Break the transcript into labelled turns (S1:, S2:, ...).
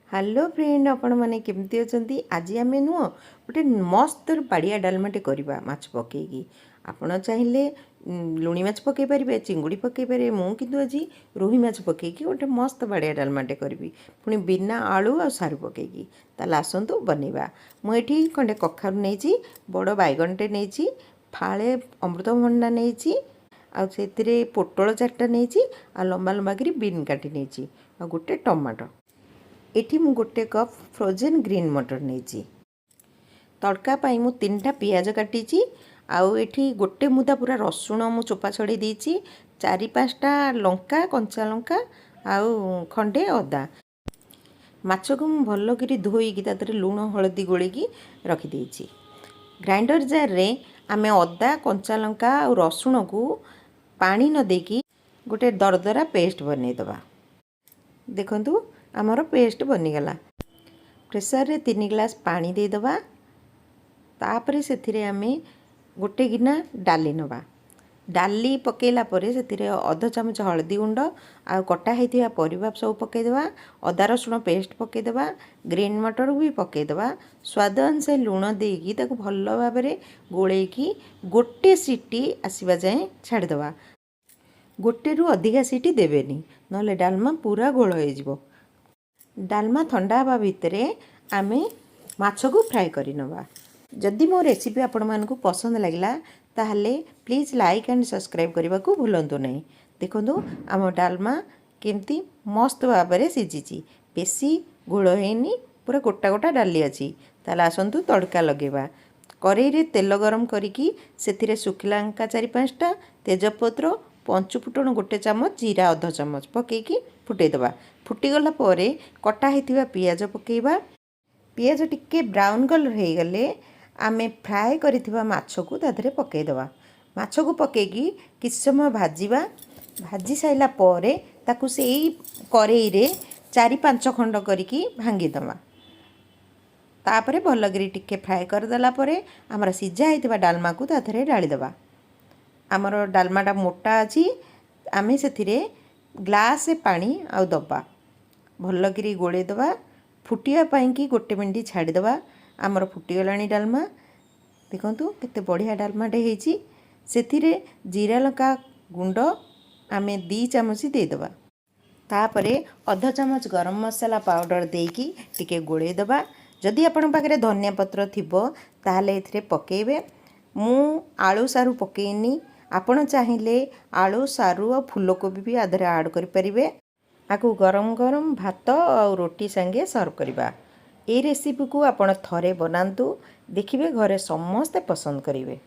S1: Hello friend आपण मैंने केमती अच्छा आज आम नुह गोटे मस्त बाड़िया डालमाटे करवा माछ पकईकी आपण चाहिए लुणी माछ पकई पारे चिंगुड़ी पकई पारे मुझे आज रोही माछ पकईकी गोटे मस्त बाड़िया डालमाटे करी पुणी बिना आलू आ सारू पकईकी ताल आसतु बनवा मुझे खंडे कखारू नहीं बड़ बैगनटे नहीं फाड़े अमृतभंडा नहीं आते पोटल चार्टा नहीं लंबा लंबा कर बीन काटी नहीं गोटे टमाटो एठी मु गोटे कप फ्रोजेन ग्रीन मटर नहीं तड़का पाई मु 3टा पियाज काटी आउ एठी गोटे मुदा पूरा रसुण मु चोपा छड़ी देछि 4-5टा लंका कंचा लंका आउ खंडे अदा माछ को मु भल करी धोईकी तादरे लूण हलदी गोळीकी रखी देछि ग्राइंडर जार रे आमे अदा कंचा लंका आउ रसुण को पानी न देकी गोटे दरदरा पेस्ट बनै दबा देखंतु आमर पेस्ट बनीगला प्रेसर रे 3 ग्लास पानी दे दबा तापरे से आमे गोटे गिना डाली नबा डाली पकेला परे से अध चामच हल्दी गुंड आ कटा होइथिबा परिबा सब पके देबा अदा रसुण पेस्ट पके देबा ग्रीन मटर भी पके देबा स्वाद अनुसार लूण देकी ताको भल भाबरे गोळेकी गोटे सीटी आसीबा जाए छाड़ देबा गोटे रु अधिका सीटी देबेनी नले डालमा पूरा गोळ होई जिवो डालमा ठंडा हवा भितर आमे माछ को फ्राए करि नबा जदि मो रेसिपी आपण मानकु पसंद लागला ताहले प्लीज लाइक एंड सब्सक्राइब करने को भूलंतु नहीं देखो आम डालमा केमती मस्त भाव में सीझी बेसी घोल हैनी पूरा गोटा गोटा डाली अच्छी ताल आसतु तड़का लगेवा कड़ई रे तेल गरम करिकी सेथिरे सुखिला लंका 4-5टा तेजपत्र पंचुफुटण गोटे चामच जीरा अध चामच पकईकी फुटेदबा फुटीगला परे कटा होइथिबा पियाज पकेइबा पियाज टिके ब्राउन कलर हो गले आमे फ्राए करिथिबा माछ को ताधरे पकेइदबा माछ को पकेइकी किछ समय भाजीबा भाजी साइला परे ताकू सेई कड़ई रे 4-5 खंड करिकी भांगी दबा तापरे भल करी टिके फ्राए करदेला परे आमर सिझा होइथिबा डालमा को ताधरे डाली दबा आमर डालमाटा मोटा अच्छी आमे सेथिरे ग्लास पानी आउ दबा भल करी गोले दबा फुटिया पाई कि गोटे मिनिट छाड़ीदबा आमर फुटीगलानी डालमा देखंतु केते बढ़िया डालमाटे हेची सेथिरे जीरा लंका गुंड आमे 2 चामच देदबा तापरे अध चामच गरम मसाला पाउडर देकी टिके गोले दबा जदि आपण पाखरे धनिया पत्र थिबो ताहले एथिरे पकेइबे मु आलू सारू पकेइनी आपण चाहिए आलू सारू और फूलकोबी भी आधे ऐड करें आपको गरम गरम भात और रोटी संगे सर्व करवा ये रेसिपी को आपण थरे बनातु देखिए घरे समस्ते पसंद करेंगे।